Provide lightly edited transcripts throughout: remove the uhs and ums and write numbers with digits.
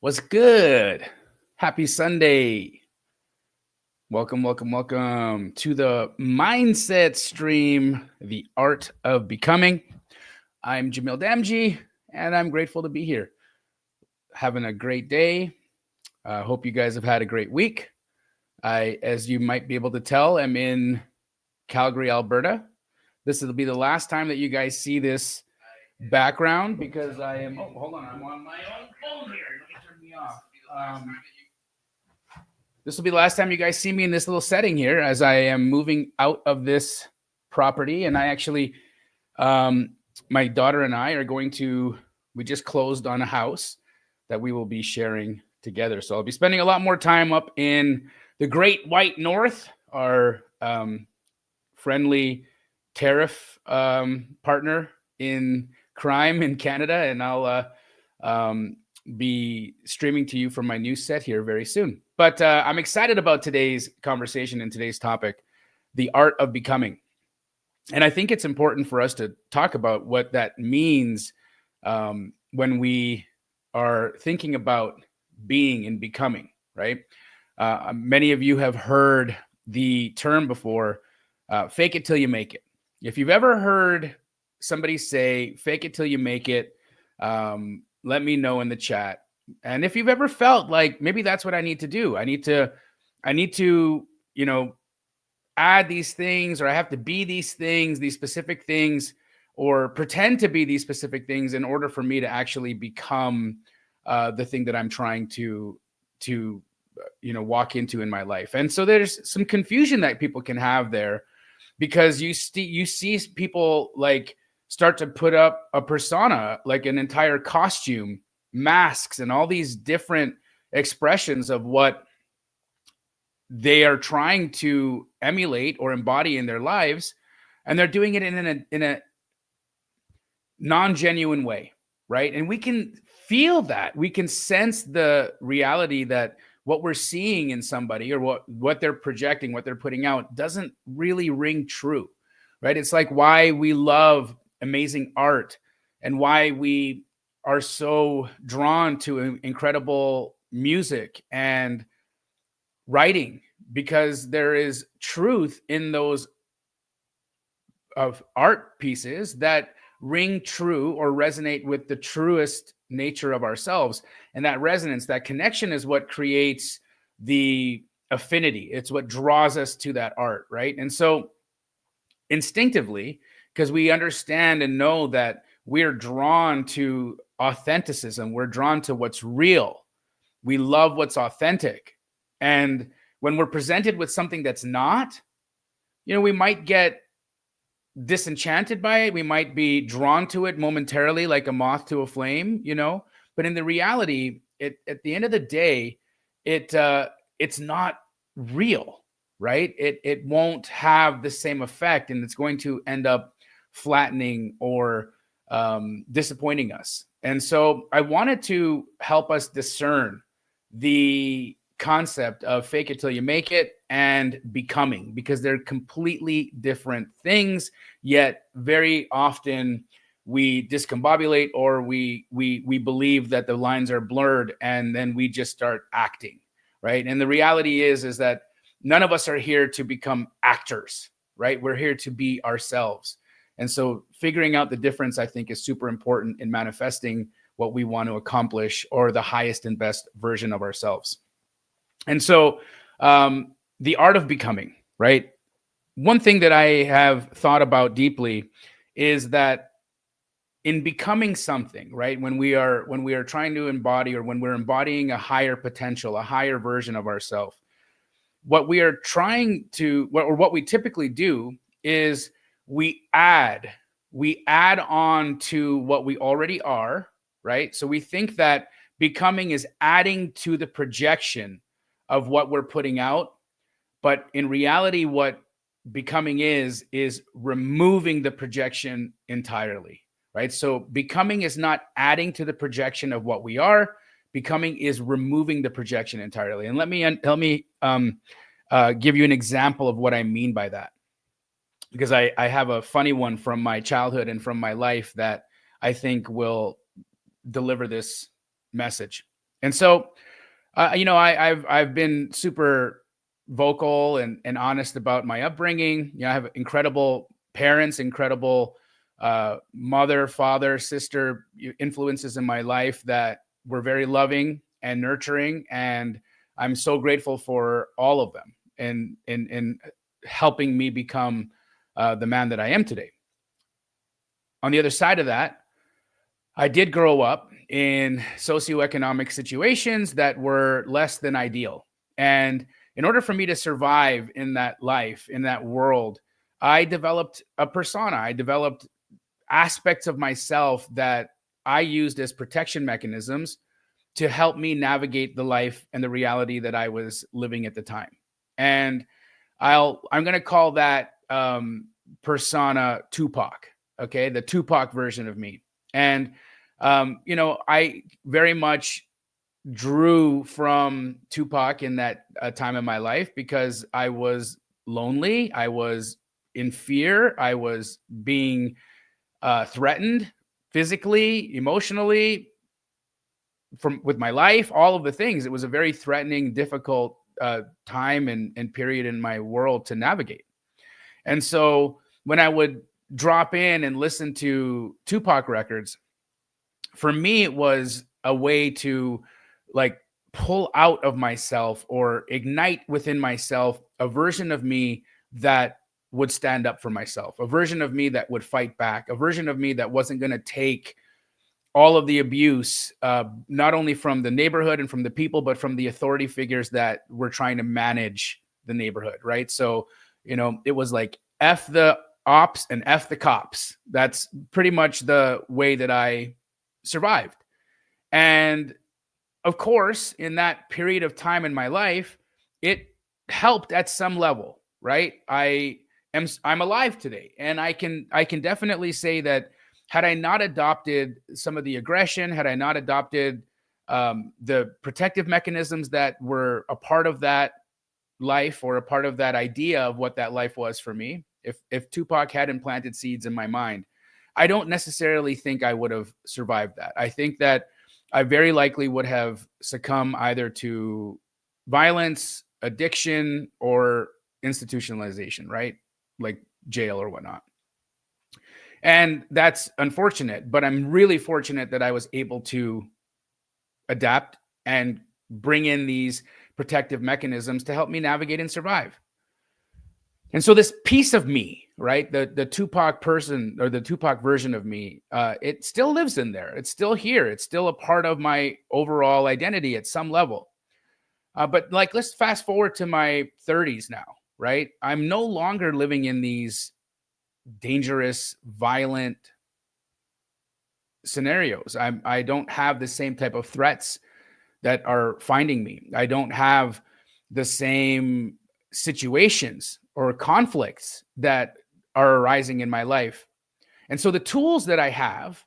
What's good? Happy Sunday. Welcome to the Mindset Stream, The Art of Becoming. I'm Jamil Damji, and I'm grateful to be here. Having a great day. Hope you guys have had a great week. As you might be able to tell, am in Calgary, Alberta. This will be the last time that you guys see this background because I am. Oh, hold on. I'm on my own phone here. Let me turn me off. This will be the last time you guys see me in this little setting here as I am moving out of this property. And I actually, my daughter and I are we just closed on a house that we will be sharing together. So I'll be spending a lot more time up in the Great White North, our friendly tariff partner in crime in Canada. And I'll be streaming to you from my new set here very soon. But I'm excited about today's conversation and today's topic, the art of becoming. And I think it's important for us to talk about what that means when we are thinking about being and becoming, right? Many of you have heard the term before, fake it till you make it. If you've ever heard somebody say, fake it till you make it, let me know in the chat. And if you've ever felt like maybe that's what I need to do, I need to, add these things, or I have to be these things, these specific things, or pretend to be these specific things in order for me to actually become the thing that I'm trying to walk into in my life. And so there's some confusion that people can have there because you see people like start to put up a persona, like an entire costume, masks, and all these different expressions of what they are trying to emulate or embody in their lives, and they're doing it in a non-genuine way, right? And we can feel that, we can sense the reality that what we're seeing in somebody or what they're projecting, what they're putting out doesn't really ring true, right? It's like why we love amazing art and why we are so drawn to incredible music and writing, because there is truth in those of art pieces that ring true or resonate with the truest nature of ourselves. And that resonance, that connection is what creates the affinity. It's what draws us to that art, right? And so instinctively, because we understand and know that we're drawn to authenticism, we're drawn to what's real. We love what's authentic. And when we're presented with something that's not, we might get disenchanted by it. We might be drawn to it momentarily, like a moth to a flame, but in the reality, at the end of the day, it's not real, right? It won't have the same effect, and it's going to end up flattening or disappointing us. And so I wanted to help us discern the concept of fake it till you make it and becoming, because they're completely different things, yet very often we discombobulate, or we believe that the lines are blurred, and then we just start acting, right? And the reality is that none of us are here to become actors, right? We're here to be ourselves. And so figuring out the difference, I think, is super important in manifesting what we want to accomplish, or the highest and best version of ourselves. And so the art of becoming, right? One thing that I have thought about deeply is that in becoming something, right, when we are trying to embody, or when we're embodying a higher potential, a higher version of ourselves, what we are trying to, or what we typically do is we add on to what we already are, right? So we think that becoming is adding to the projection of what we're putting out. But in reality, what becoming is removing the projection entirely, right? So becoming is not adding to the projection of what we are. Becoming is removing the projection entirely. And let me give you an example of what I mean by that, because I have a funny one from my childhood and from my life that I think will deliver this message. And so, I've been super vocal and honest about my upbringing. I have incredible parents, incredible mother, father, sister influences in my life that were very loving and nurturing, and I'm so grateful for all of them and helping me become the man that I am today. On the other side of that, I did grow up in socioeconomic situations that were less than ideal. And in order for me to survive in that life, in that world, I developed a persona. I developed aspects of myself that I used as protection mechanisms to help me navigate the life and the reality that I was living at the time. And I'm going to call that persona Tupac. Okay, the Tupac version of me. And I very much drew from Tupac in that time of my life because I was lonely, I was in fear, I was being threatened physically, emotionally, from with my life, all of the things. It was a very threatening, difficult time and period in my world to navigate. And so when I would drop in and listen to Tupac records, for me, it was a way to like pull out of myself or ignite within myself a version of me that would stand up for myself, a version of me that would fight back, a version of me that wasn't going to take all of the abuse, not only from the neighborhood and from the people, but from the authority figures that were trying to manage the neighborhood, right? So, it was like F the ops and F the cops. That's pretty much the way that I survived. And of course, in that period of time in my life, it helped at some level, right? I'm alive today, and I can definitely say that had I not adopted some of the aggression, had I not adopted the protective mechanisms that were a part of that life or a part of that idea of what that life was for me, if Tupac hadn't planted seeds in my mind, I don't necessarily think I would have survived that. I think that I very likely would have succumbed either to violence, addiction, or institutionalization, right? Like jail or whatnot. And that's unfortunate, but I'm really fortunate that I was able to adapt and bring in these protective mechanisms to help me navigate and survive. And so this piece of me, right, the Tupac person or the Tupac version of me, it still lives in there. It's still here. It's still a part of my overall identity at some level. But like, let's fast forward to my 30s now, right? I'm no longer living in these dangerous, violent scenarios. I don't have the same type of threats that are finding me. I don't have the same situations or conflicts that are arising in my life. And so the tools that I have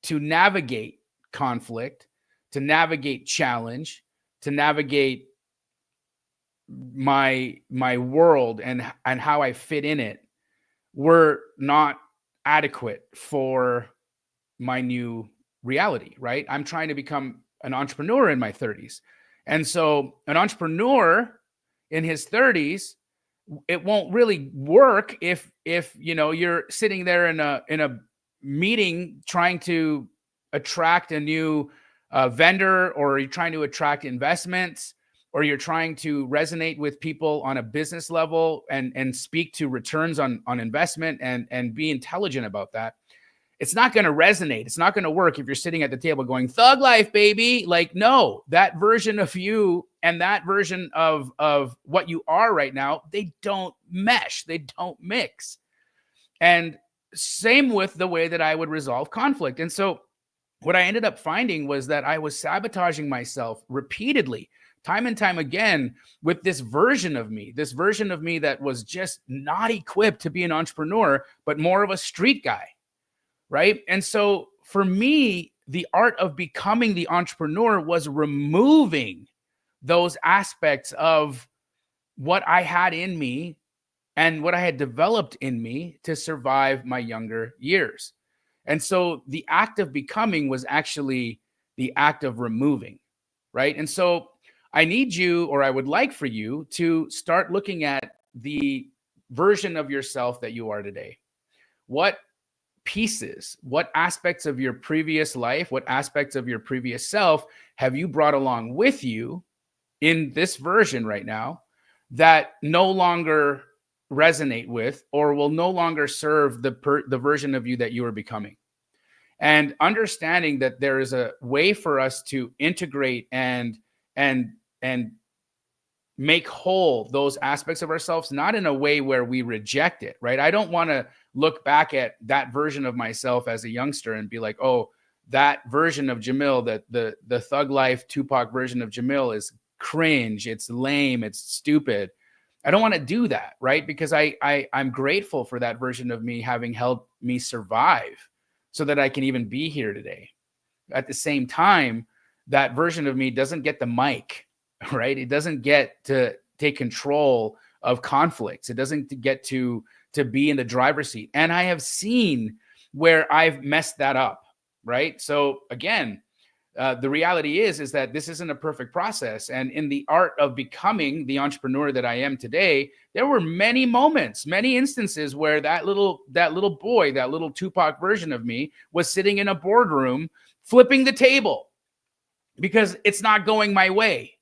to navigate conflict, to navigate challenge, to navigate my world and how I fit in it were not adequate for my new reality, right? I'm trying to become an entrepreneur in my 30s. And so an entrepreneur in his 30s, it won't really work if you're sitting there in a meeting trying to attract a new vendor, or you're trying to attract investments, or you're trying to resonate with people on a business level and speak to returns on investment and be intelligent about that. It's not going to resonate. It's not going to work if you're sitting at the table going, thug life, baby. Like, no, that version of you and that version of what you are right now, they don't mesh. They don't mix. And same with the way that I would resolve conflict. And so what I ended up finding was that I was sabotaging myself repeatedly, time and time again, with this version of me that was just not equipped to be an entrepreneur, but more of a street guy. Right. And so for me, the art of becoming the entrepreneur was removing those aspects of what I had in me and what I had developed in me to survive my younger years. And so the act of becoming was actually the act of removing, right? And so I need you, or I would like for you to start looking at the version of yourself that you are today. What pieces, what aspects of your previous life, what aspects of your previous self have you brought along with you in this version right now that no longer resonate with or will no longer serve the version of you that you are becoming? And understanding that there is a way for us to integrate and and make whole those aspects of ourselves, not in a way where we reject it, right? I don't want to look back at that version of myself as a youngster and be like, oh, that version of Jamil, that the thug life Tupac version of Jamil is cringe, it's lame, it's stupid. I don't want to do that, right? Because I'm grateful for that version of me having helped me survive so that I can even be here today. At the same time, that version of me doesn't get the mic, right? It doesn't get to take control of conflicts. It doesn't get to be in the driver's seat. And I have seen where I've messed that up, right? So again, the reality is that this isn't a perfect process. And in the art of becoming the entrepreneur that I am today, there were many moments, many instances where that little boy, that little Tupac version of me was sitting in a boardroom flipping the table because it's not going my way.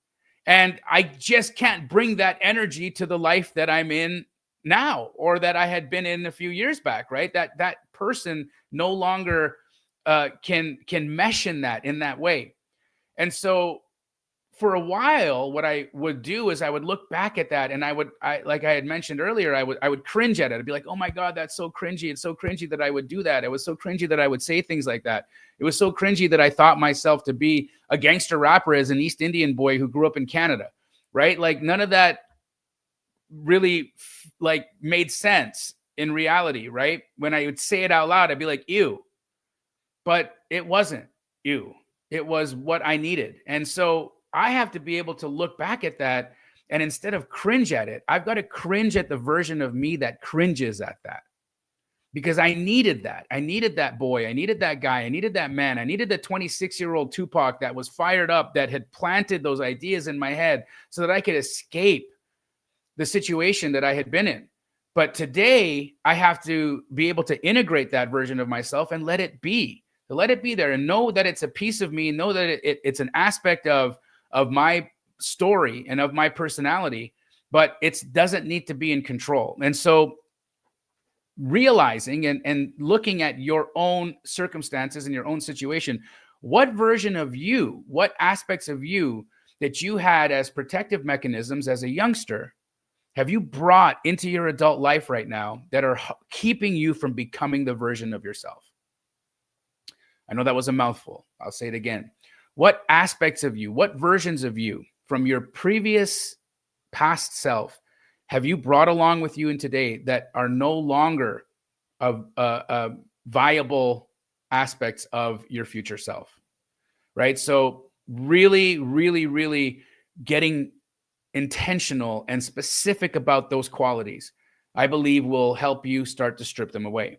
And I just can't bring that energy to the life that I'm in now, or that I had been in a few years back, right? That person no longer can mesh in that way. And so for a while, what I would do is I would look back at that, and like I had mentioned earlier, I would cringe at it. I'd be like, oh my God, that's so cringy. It's so cringy that I would do that. It was so cringy that I would say things like that. It was so cringy that I thought myself to be a gangster rapper as an East Indian boy who grew up in Canada, right? Like none of that really like made sense in reality, right? When I would say it out loud, I'd be like, ew. But it wasn't ew. It was what I needed. And so I have to be able to look back at that, and instead of cringe at it, I've got to cringe at the version of me that cringes at that, because I needed that. I needed that boy. I needed that guy. I needed that man. I needed the 26-year-old Tupac that was fired up, that had planted those ideas in my head so that I could escape the situation that I had been in. But today I have to be able to integrate that version of myself and let it be there, and know that it's a piece of me, know that it's an aspect of my story and of my personality, but it doesn't need to be in control. And so realizing and looking at your own circumstances and your own situation, what version of you, what aspects of you that you had as protective mechanisms as a youngster have you brought into your adult life right now that are keeping you from becoming the version of yourself? I know that was a mouthful. I'll say it again. What aspects of you, what versions of you from your previous past self have you brought along with you in today that are no longer viable aspects of your future self, right? So really, really, really getting intentional and specific about those qualities, I believe will help you start to strip them away.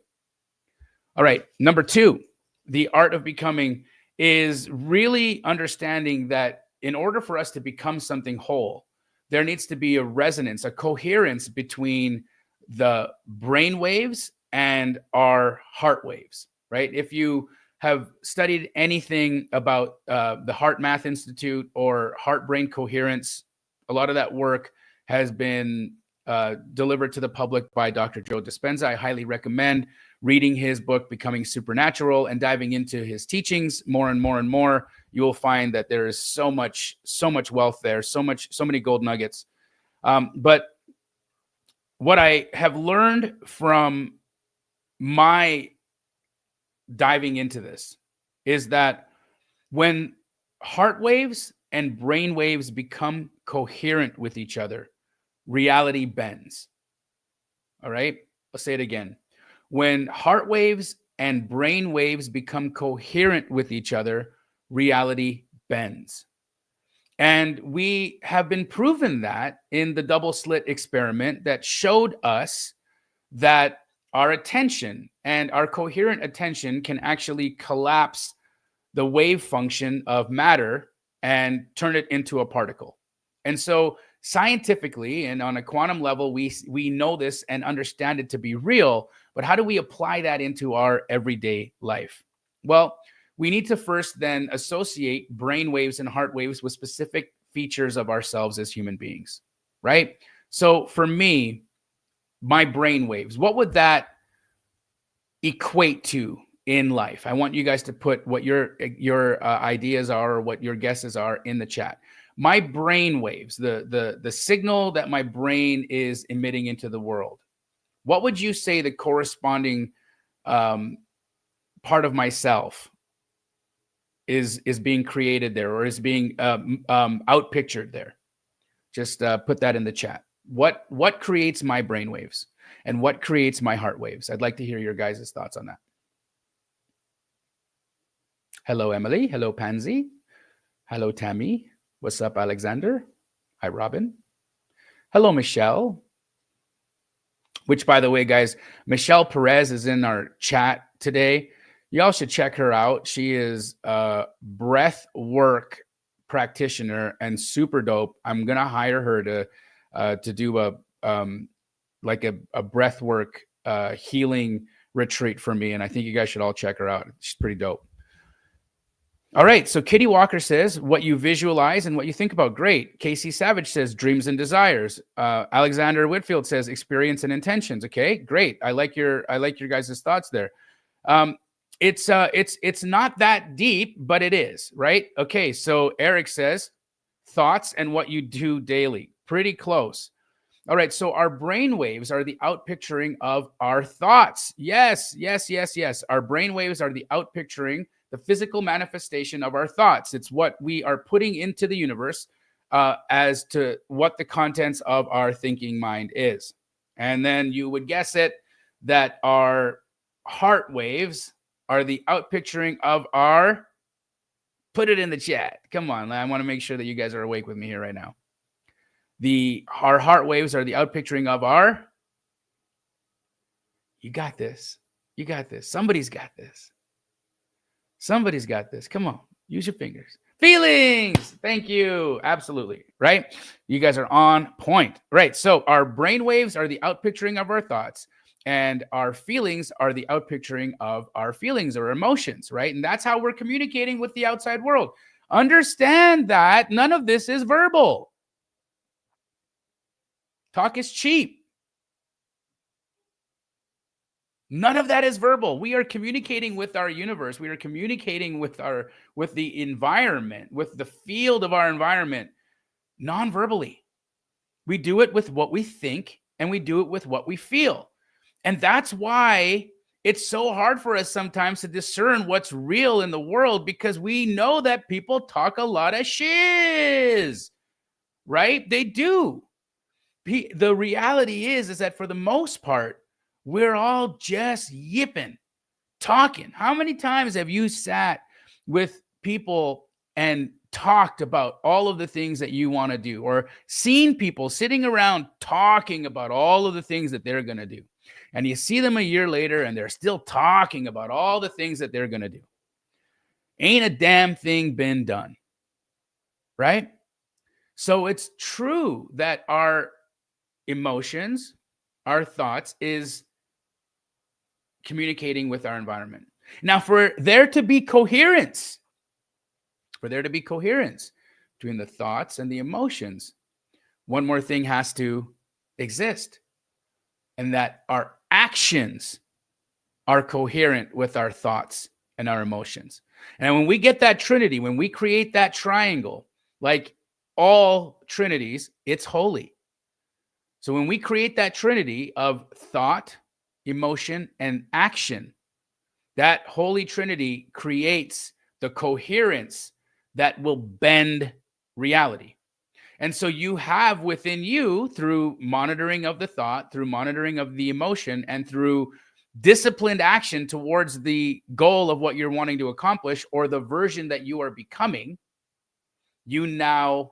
All right. Number 2, the art of becoming is really understanding that in order for us to become something whole, there needs to be a resonance, a coherence between the brain waves and our heart waves, right? If you have studied anything about the Heart Math Institute or heart brain coherence, a lot of that work has been delivered to the public by Dr. Joe Dispenza. I highly recommend reading his book, Becoming Supernatural, and diving into his teachings more and more and more. You will find that there is so much wealth there, so many gold nuggets. But what I have learned from my diving into this is that when heart waves and brain waves become coherent with each other, reality bends. All right, I'll say it again. When heart waves and brain waves become coherent with each other, reality bends. And we have been proven that in the double slit experiment that showed us that our attention and our coherent attention can actually collapse the wave function of matter and turn it into a particle. And so scientifically and on a quantum level, we know this and understand it to be real, but how do we apply that into our everyday life? Well, we need to first then associate brain waves and heart waves with specific features of ourselves as human beings, right? So for me, my brain waves, what would that equate to in life? I want you guys to put what your ideas are or what your guesses are in the chat. My brain waves, the signal that my brain is emitting into the world. What would you say the corresponding part of myself is being created there, or is being out pictured there? Just put that in the chat. What creates my brain waves, and what creates my heart waves? I'd like to hear your guys' thoughts on that. Hello, Emily. Hello, Pansy. Hello, Tammy. What's up, Alexander? Hi, Robin. Hello, Michelle. Which, by the way, guys, Michelle Perez is in our chat today. Y'all should check her out. She is a breath work practitioner and super dope. I'm gonna hire her to do a breath work healing retreat for me, and I think you guys should all check her out. She's pretty dope. All right, so Kitty Walker says what you visualize and what you think about. Great. Casey Savage says dreams and desires. Alexander Whitfield says experience and intentions. Okay, great. I like your guys' thoughts there. It's not that deep, but it is, right? Okay, so Eric says thoughts and what you do daily. Pretty close. All right, so our brain waves are the outpicturing of our thoughts. Yes. Our brain waves are the outpicturing, the physical manifestation of our thoughts. It's what we are putting into the universe as to what the contents of our thinking mind is. And then you would guess it that our heart waves are the outpicturing of our, put it in the chat. Come on, I want to make sure that you guys are awake with me here right now. Our heart waves are the outpicturing of our, you got this. You got this. Somebody's got this. Somebody's got this. Come on, use your fingers. Feelings. Thank you. Absolutely. Right. You guys are on point. Right. So our brain waves are the outpicturing of our thoughts, and our feelings are the outpicturing of our feelings or emotions. Right. And that's how we're communicating with the outside world. Understand that none of this is verbal. Talk is cheap. None of that is verbal. We are communicating with our universe. We are communicating with the environment, with the field of our environment, non-verbally. We do it with what we think, and we do it with what we feel. And that's why it's so hard for us sometimes to discern what's real in the world, because we know that people talk a lot of shiz, right? They do. The reality is that for the most part, we're all just yipping, talking. How many times have you sat with people and talked about all of the things that you want to do, or seen people sitting around talking about all of the things that they're going to do? And you see them a year later and they're still talking about all the things that they're going to do. Ain't a damn thing been done, right? So it's true that our emotions, our thoughts is communicating with our environment. Now, for there to be coherence between the thoughts and the emotions, one more thing has to exist, and that our actions are coherent with our thoughts and our emotions. And when we get that trinity, when we create that triangle, like all trinities, it's holy. So when we create that trinity of thought, emotion, and action, that holy trinity creates the coherence that will bend reality. And so you have within you, through monitoring of the thought, through monitoring of the emotion, and through disciplined action towards the goal of what you're wanting to accomplish, or the version that you are becoming, you now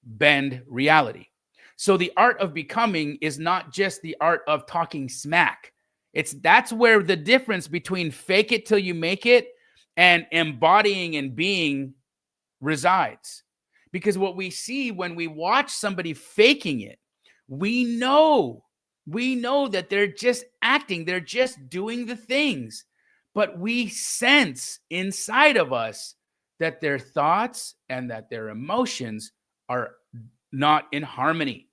bend reality. So the art of becoming is not just the art of talking smack. That's where the difference between fake it till you make it and embodying and being resides. Because what we see when we watch somebody faking it, we know that they're just acting, they're just doing the things, but we sense inside of us that their thoughts and that their emotions are not in harmony.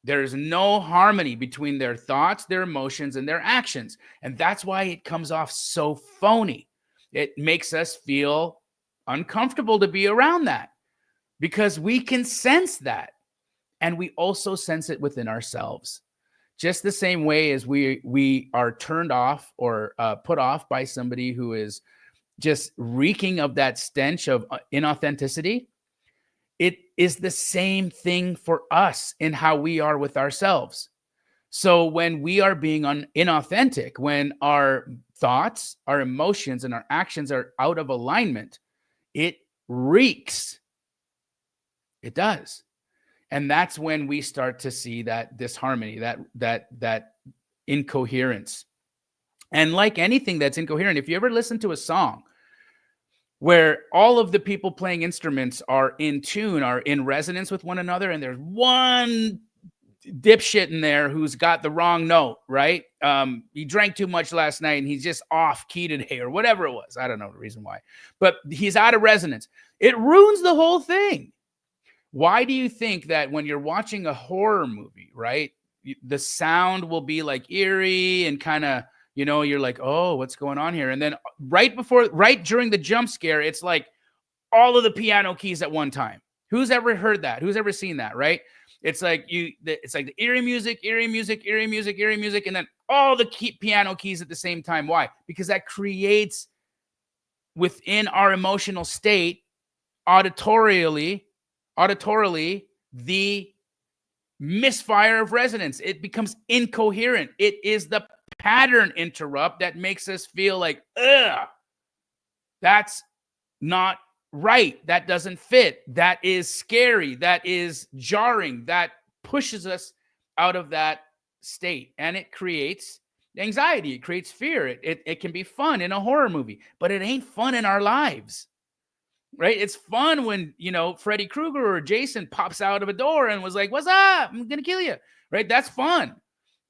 There's no harmony between their thoughts, their emotions, and their actions. And that's why it comes off so phony. It makes us feel uncomfortable to be around that because we can sense that. And we also sense it within ourselves. Just the same way as we are turned off or put off by somebody who is just reeking of that stench of inauthenticity. It is the same thing for us in how we are with ourselves. So when we are being inauthentic, when our thoughts, our emotions, and our actions are out of alignment, it reeks. It does. And that's when we start to see that disharmony, that incoherence. And like anything that's incoherent, if you ever listen to a song where all of the people playing instruments are in tune, are in resonance with one another, and there's one dipshit in there who's got the wrong note, right? He drank too much last night and he's just off key today or whatever it was. I don't know the reason why, but he's out of resonance. It ruins the whole thing. Why do you think that when you're watching a horror movie, right, the sound will be like eerie and kind of, you're like, oh, what's going on here? And then right during the jump scare, it's like all of the piano keys at one time. Who's ever heard that? Who's ever seen that, right? It's like it's like the eerie music, and then all the piano keys at the same time. Why? Because that creates within our emotional state auditorily the misfire of resonance. It becomes incoherent. It is the pattern interrupt that makes us feel like, ugh, that's not right. That doesn't fit. That is scary. That is jarring. That pushes us out of that state. And it creates anxiety. It creates fear. It can be fun in a horror movie, but it ain't fun in our lives. Right? It's fun when, Freddy Krueger or Jason pops out of a door and was like, what's up? I'm going to kill you. Right? That's fun.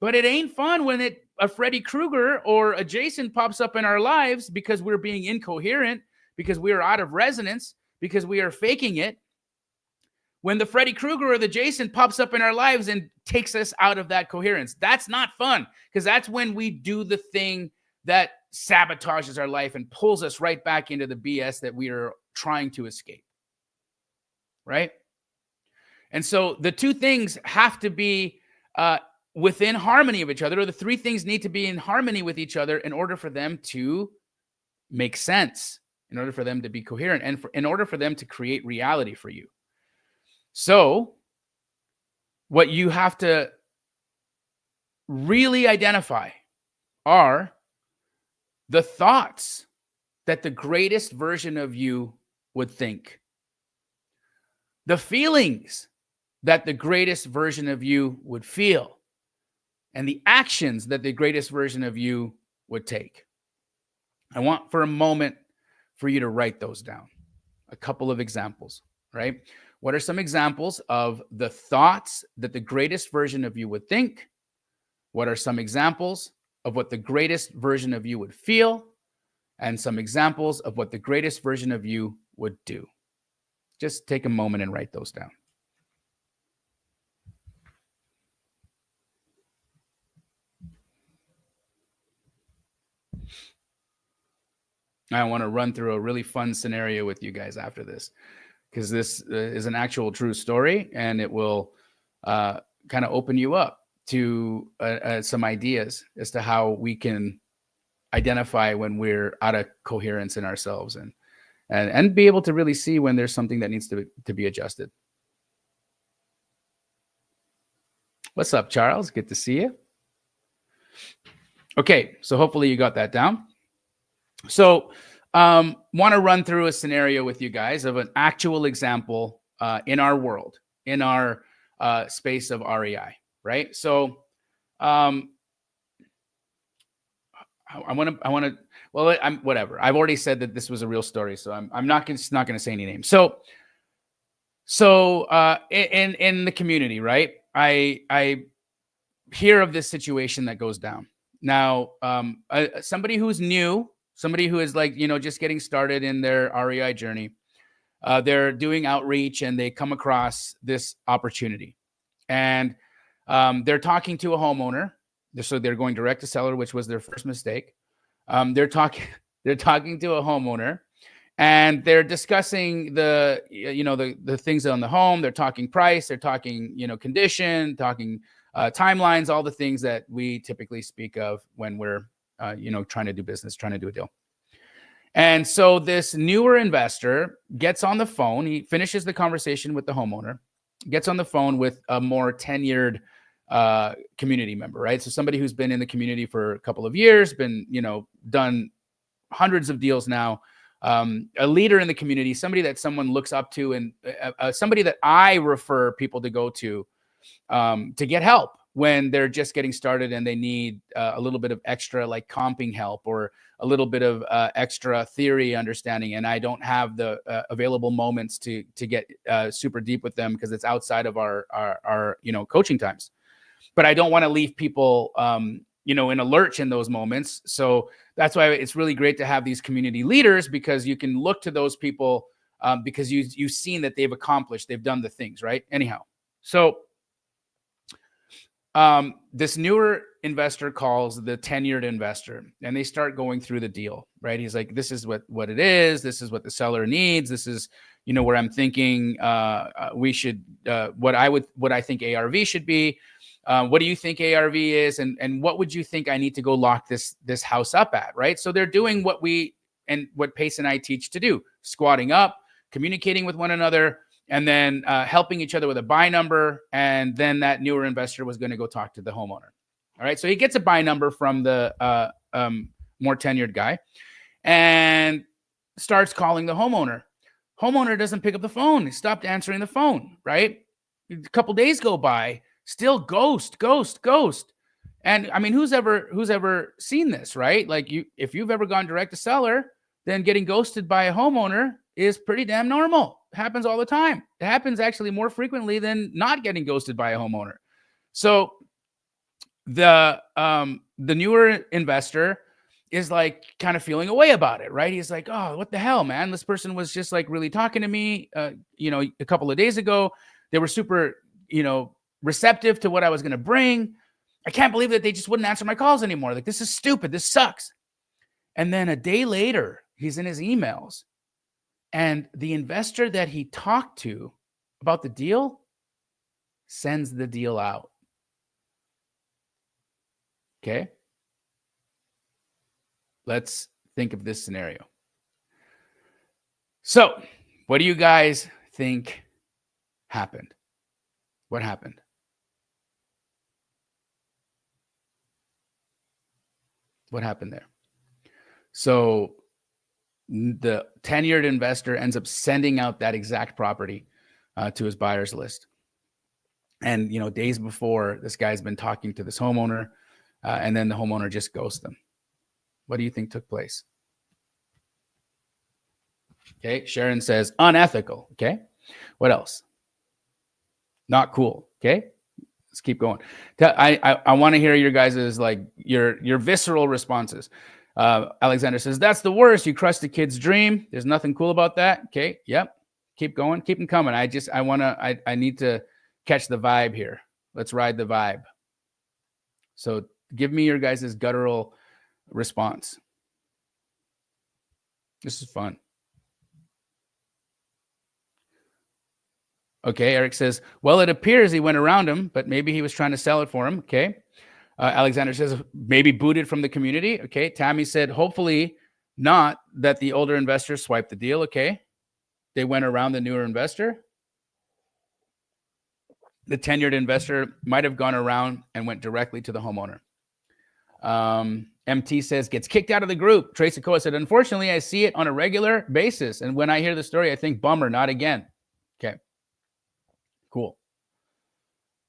But it ain't fun when a Freddy Krueger or a Jason pops up in our lives because we're being incoherent, because we are out of resonance, because we are faking it. When the Freddy Krueger or the Jason pops up in our lives and takes us out of that coherence, that's not fun, because that's when we do the thing that sabotages our life and pulls us right back into the BS that we are trying to escape. Right? And so the two things have to be within harmony of each other, or the three things need to be in harmony with each other in order for them to make sense, in order for them to be coherent, and in order for them to create reality for you. So what you have to really identify are the thoughts that the greatest version of you would think, the feelings that the greatest version of you would feel, and the actions that the greatest version of you would take. I want for a moment for you to write those down. A couple of examples, right? What are some examples of the thoughts that the greatest version of you would think? What are some examples of what the greatest version of you would feel? And some examples of what the greatest version of you would do. Just take a moment and write those down. I want to run through a really fun scenario with you guys after this, because this is an actual true story, and it will kind of open you up to some ideas as to how we can identify when we're out of coherence in ourselves, and be able to really see when there's something that needs to be adjusted. What's up, Charles? Good to see you. Okay, so hopefully you got that down. So want to run through a scenario with you guys of an actual example in our world, in our space of REI, right? So I want to, well, whatever. I've already said that this was a real story, so I'm not going to say any names. So So in the community, right? I hear of this situation that goes down. Now, somebody who's new, somebody who is like, just getting started in their REI journey, they're doing outreach and they come across this opportunity. And they're talking to a homeowner. So they're going direct to seller, which was their first mistake. They're talking to a homeowner, and they're discussing the things on the home. They're talking price. They're talking condition, talking timelines, all the things that we typically speak of when we're trying to do business, trying to do a deal. And so this newer investor gets on the phone. He finishes the conversation with the homeowner, gets on the phone with a more tenured community member, right? So somebody who's been in the community for a couple of years, been done hundreds of deals now, a leader in the community, somebody that someone looks up to, and somebody that I refer people to go to get help when they're just getting started and they need a little bit of extra like comping help or a little bit of extra theory understanding. And I don't have the available moments to get super deep with them because it's outside of our coaching times. But I don't want to leave people in a lurch in those moments. So that's why it's really great to have these community leaders, because you can look to those people because you've seen that they've accomplished, they've done the things, right? Anyhow, so this newer investor calls the tenured investor and they start going through the deal, right? He's like, this is what it is. This is what the seller needs. This is, where I'm thinking we should, what I think ARV should be. What do you think ARV is? And what would you think I need to go lock this house up at, right? So they're doing what Pace and I teach to do: squatting up, communicating with one another, and then helping each other with a buy number. And then that newer investor was going to go talk to the homeowner. All right. So he gets a buy number from the more tenured guy and starts calling the homeowner. Homeowner doesn't pick up the phone. He stopped answering the phone, right? A couple days go by, still ghost. And I mean, who's ever seen this, right? Like if you've ever gone direct to seller, then getting ghosted by a homeowner is pretty damn normal. It happens all the time. It happens actually more frequently than not getting ghosted by a homeowner. So the newer investor is like kind of feeling a way about it, right? He's like, oh, what the hell, man? This person was just like really talking to me, a couple of days ago. They were super, receptive to what I was going to bring. I can't believe that they just wouldn't answer my calls anymore. Like, this is stupid. This sucks. And then a day later, he's in his emails, and the investor that he talked to about the deal sends the deal out. Okay. Let's think of this scenario. So, what do you guys think happened? What happened? What happened there? So the tenured investor ends up sending out that exact property to his buyer's list. And, days before, this guy's been talking to this homeowner, and then the homeowner just ghosts them. What do you think took place? Okay, Sharon says unethical. Okay, what else? Not cool. Okay, let's keep going. I want to hear your guys's like your visceral responses. Alexander says that's the worst. You crushed the kid's dream. There's nothing cool about that. Okay, yep. Keep going. Keep them coming. I need to catch the vibe here. Let's ride the vibe. So give me your guys' guttural response. This is fun. Okay, Eric says, well, it appears he went around him, but maybe he was trying to sell it for him. Okay. Alexander says, maybe booted from the community. Okay. Tammy said, hopefully not that the older investor swiped the deal. Okay. They went around the newer investor. The tenured investor might have gone around and went directly to the homeowner. MT says, gets kicked out of the group. Tracy Coa said, unfortunately, I see it on a regular basis. And when I hear the story, I think, bummer, not again. Okay. Cool.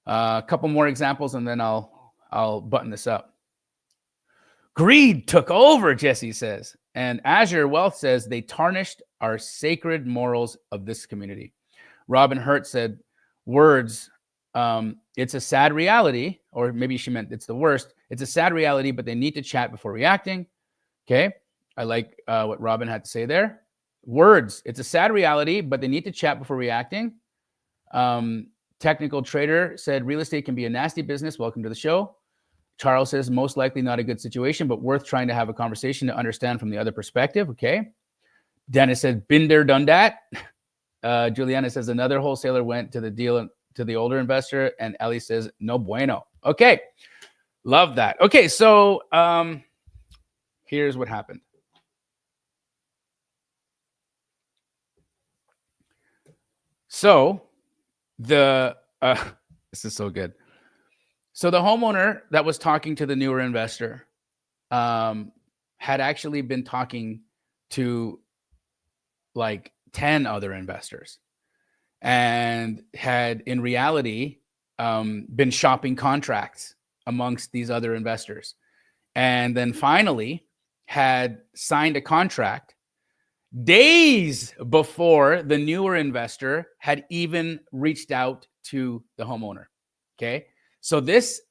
A couple more examples, and then I'll button this up. Greed took over, Jesse says. And Azure Wealth says they tarnished our sacred morals of this community. Robin Hurt said, words, it's a sad reality, or maybe she meant it's the worst. It's a sad reality, but they need to chat before reacting. Okay. I like what Robin had to say there. Words, it's a sad reality, but they need to chat before reacting. Technical Trader said, real estate can be a nasty business. Welcome to the show. Charles says, most likely not a good situation, but worth trying to have a conversation to understand from the other perspective. Okay. Dennis said, been there, done that. Juliana says, another wholesaler went to the deal to the older investor, and Ellie says, no bueno. Okay. Love that. Okay. So here's what happened. So this is so good. So the homeowner that was talking to the newer investor had actually been talking to like 10 other investors and had in reality been shopping contracts amongst these other investors. And then finally had signed a contract days before the newer investor had even reached out to the homeowner. Okay. So this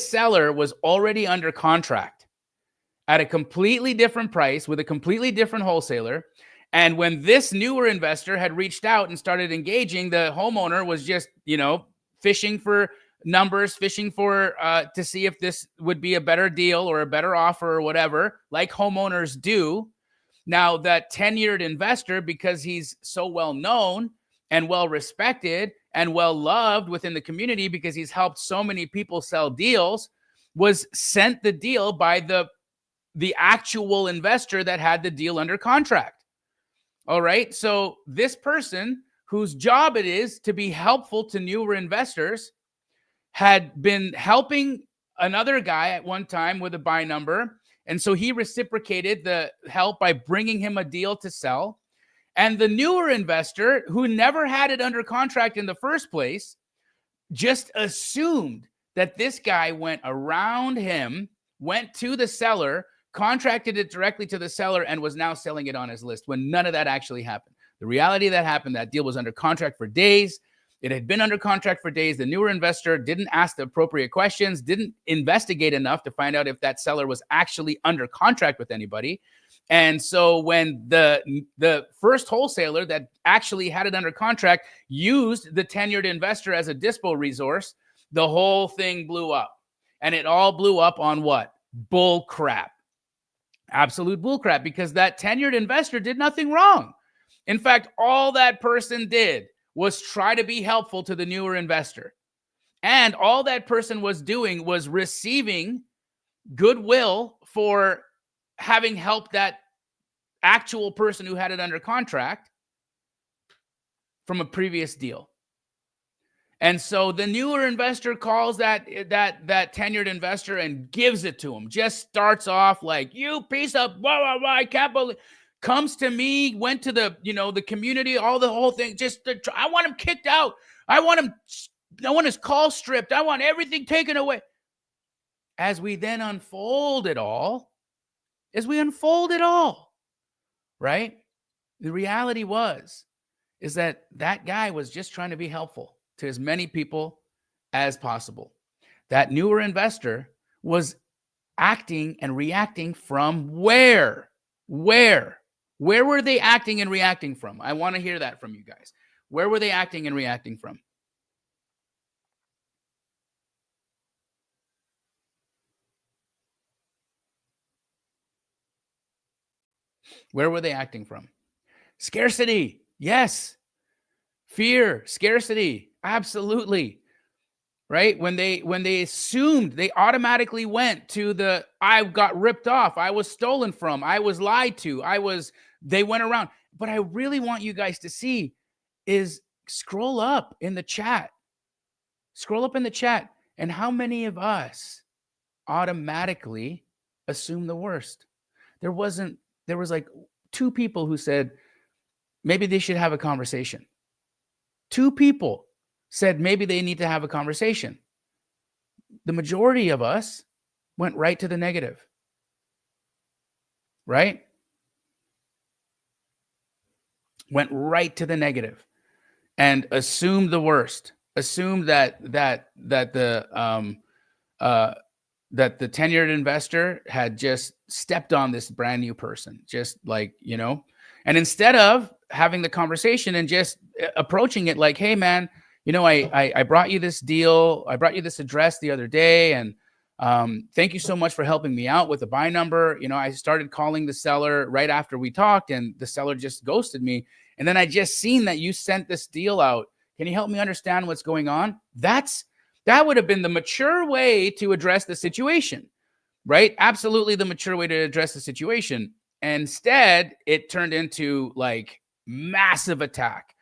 seller was already under contract at a completely different price with a completely different wholesaler. And when this newer investor had reached out and started engaging, the homeowner was just, fishing for numbers, fishing for to see if this would be a better deal or a better offer or whatever, like homeowners do. Now, that tenured investor, because he's so well known and well respected and well loved within the community because he's helped so many people sell deals, was sent the deal by the actual investor that had the deal under contract. All right. So this person whose job it is to be helpful to newer investors had been helping another guy at one time with a buy number. And so he reciprocated the help by bringing him a deal to sell. And the newer investor, who never had it under contract in the first place, just assumed that this guy went around him, went to the seller, contracted it directly to the seller, and was now selling it on his list when none of that actually happened. The reality that happened, that deal was under contract for days. It had been under contract for days. The newer investor didn't ask the appropriate questions, didn't investigate enough to find out if that seller was actually under contract with anybody. And so when the first wholesaler that actually had it under contract used the tenured investor as a dispo resource, the whole thing blew up. And it all blew up on what? Bull crap. Absolute bull crap, because that tenured investor did nothing wrong. In fact, all that person did was try to be helpful to the newer investor. And all that person was doing was receiving goodwill for having helped that actual person who had it under contract from a previous deal. And so the newer investor calls that tenured investor and gives it to him. Just starts off like, you piece of blah, blah, blah, I can't believe. Comes to me, went to the, the community, the whole thing. I want him kicked out. I want his call stripped. I want everything taken away. As we then unfold it all, right? The reality is that guy was just trying to be helpful to as many people as possible. That newer investor was acting and reacting from where? Where were they acting and reacting from? I want to hear that from you guys. Where were they acting and reacting from? Where were they acting from? Scarcity. Yes. Fear, scarcity. Absolutely. Right? When they assumed, they automatically went to I got ripped off. I was stolen from. I was lied to. They went around. But I really want you guys to see is scroll up in the chat. Scroll up in the chat. And how many of us automatically assume the worst? There was like 2 people who said maybe they should have a conversation. 2 people said maybe they need to have a conversation. The majority of us went right to the negative. Right? Went right to the negative. and assumed the worst. Assumed uh, that the tenured investor had just stepped on this brand new person, just like, and instead of having the conversation and just approaching it like, hey man, I brought you this deal. I brought you this address the other day. And thank you so much for helping me out with the buy number. I started calling the seller right after we talked, and the seller just ghosted me. And then I just seen that you sent this deal out. Can you help me understand what's going on? That would have been the mature way to address the situation, right? Absolutely the mature way to address the situation. And instead, it turned into like massive attack,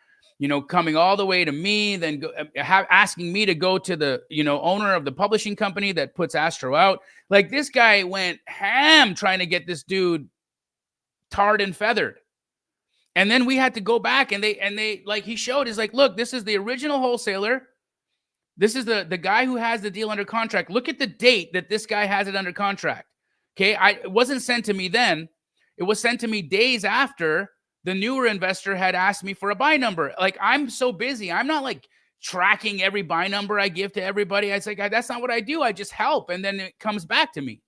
coming all the way to me, then asking me to go to the, owner of the publishing company that puts Astro out. Like, this guy went ham trying to get this dude tarred and feathered. And then we had to go back and they like, he showed, is like, look, this is the original wholesaler. This is the guy who has the deal under contract. Look at the date that this guy has it under contract. Okay. It wasn't sent to me then. It was sent to me days after the newer investor had asked me for a buy number. Like, I'm so busy. I'm not like tracking every buy number I give to everybody. I was like, that's not what I do. I just help. And then it comes back to me.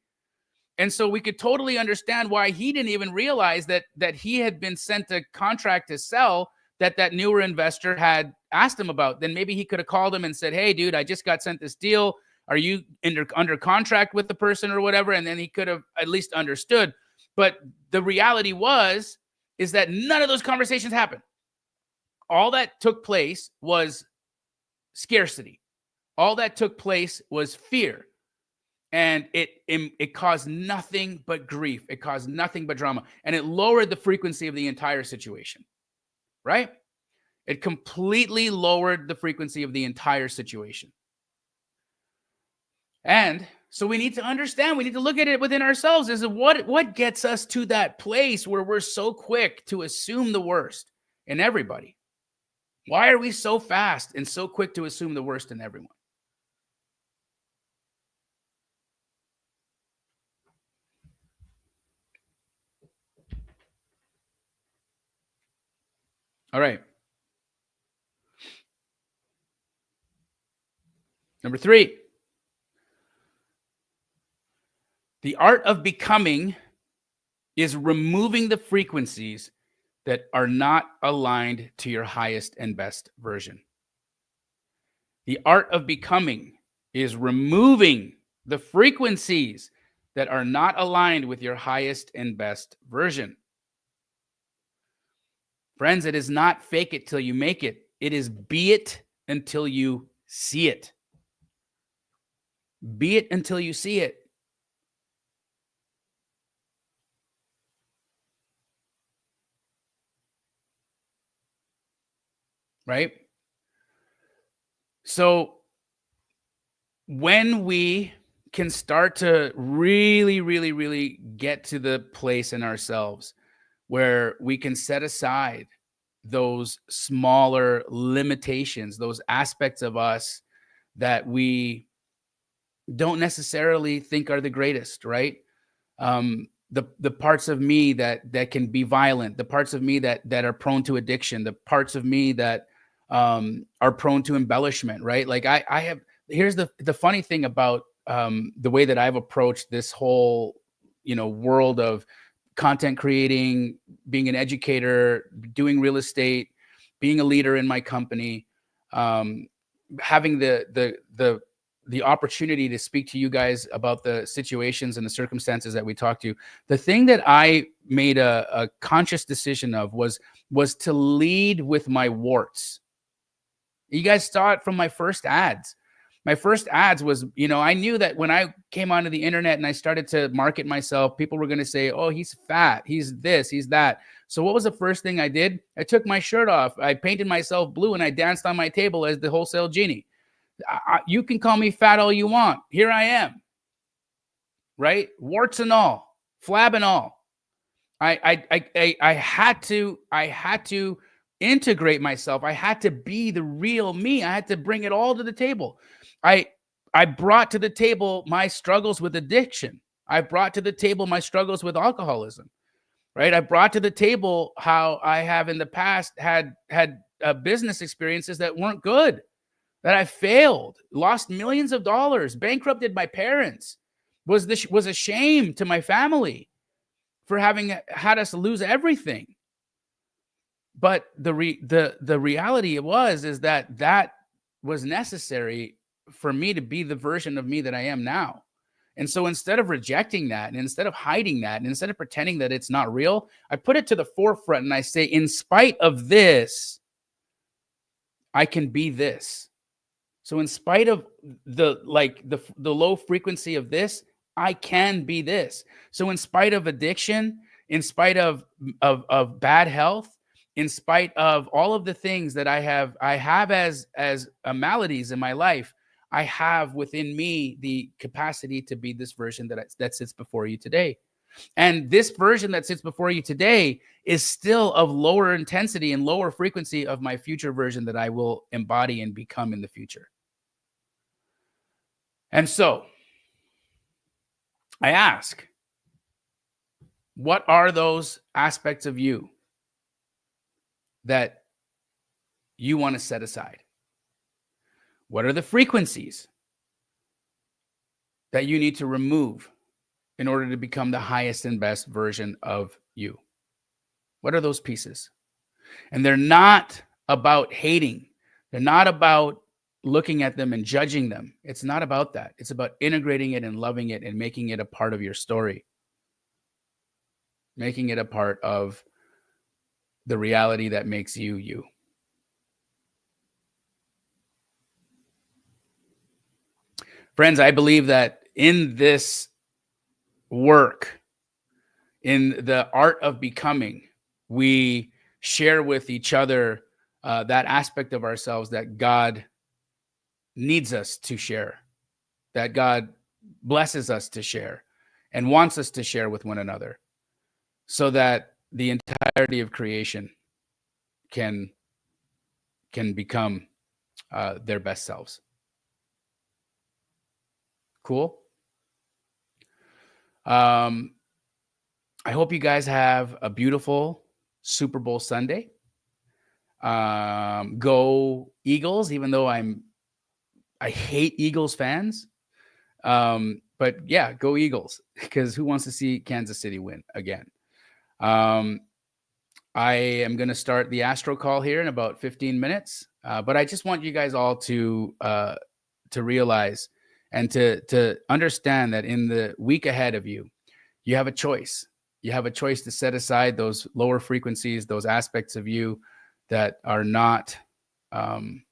And so we could totally understand why he didn't even realize that he had been sent a contract to sell that newer investor had asked him about. Then maybe he could have called him and said, hey, dude, I just got sent this deal. Are you under contract with the person or whatever? And then he could have at least understood. But the reality is that none of those conversations happened. All that took place was scarcity. All that took place was fear. And it caused nothing but grief. It caused nothing but drama. And it lowered the frequency of the entire situation, right? It completely lowered the frequency of the entire situation. And so we need to understand, we need to look at it within ourselves. Is what gets us to that place where we're so quick to assume the worst in everybody? Why are we so fast and so quick to assume the worst in everyone? All right. Number 3, the art of becoming is removing the frequencies that are not aligned to your highest and best version. The art of becoming is removing the frequencies that are not aligned with your highest and best version. Friends, it is not fake it till you make it. It is be it until you see it. Be it until you see it. Right? So when we can start to really, really, really get to the place in ourselves where we can set aside those smaller limitations, those aspects of us that we don't necessarily think are the greatest, right? The parts of me that can be violent, the parts of me that are prone to addiction, the parts of me that are prone to embellishment, right? Like I have. Here's the funny thing about the way that I've approached this whole world of content creating, being an educator, doing real estate, being a leader in my company, having the opportunity to speak to you guys about the situations and the circumstances that we talked to. The thing that I made a conscious decision of was to lead with my warts. You guys saw it from my first ads. My first ads was, I knew that when I came onto the internet and I started to market myself, people were going to say, oh, he's fat, he's this, he's that. So what was the first thing I did? I took my shirt off, I painted myself blue, and I danced on my table as the wholesale genie. You can call me fat all you want. Here I am, right? Warts and all, flab and all. I had to integrate myself. I had to be the real me. I had to bring it all to the table. I brought to the table my struggles with addiction. I brought to the table my struggles with alcoholism, right? I brought to the table how I have in the past had business experiences that weren't good, that I failed, lost millions of dollars, bankrupted my parents, was a shame to my family for having had us lose everything. But the reality is that was necessary for me to be the version of me that I am now. And so instead of rejecting that, and instead of hiding that, and instead of pretending that it's not real, I put it to the forefront and I say, in spite of this, I can be this. So in spite of the low frequency of this, I can be this. So in spite of addiction, in spite of bad health, in spite of all of the things that I have as maladies in my life, I have within me the capacity to be this version that sits before you today. And this version that sits before you today is still of lower intensity and lower frequency of my future version that I will embody and become in the future. And so I ask, what are those aspects of you that you want to set aside? What are the frequencies that you need to remove in order to become the highest and best version of you? What are those pieces? And they're not about hating. They're not about looking at them and judging them. It's not about that. It's about integrating it and loving it and making it a part of your story. Making it a part of the reality that makes you, you. Friends, I believe that in this work, in the art of becoming, we share with each other that aspect of ourselves that God needs us to share, that God blesses us to share and wants us to share with one another, so that the entirety of creation can become their best selves. Cool. I hope you guys have a beautiful Super Bowl Sunday. Go Eagles, even though I hate Eagles fans. But yeah, go Eagles, because who wants to see Kansas City win again? I am going to start the Astro call here in about 15 minutes. But I just want you guys all to realize and to understand that in the week ahead of you, you have a choice. You have a choice to set aside those lower frequencies, those aspects of you that are not in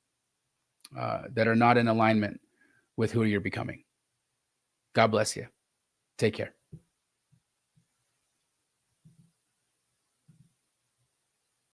alignment with who you're becoming. God bless you. Take care.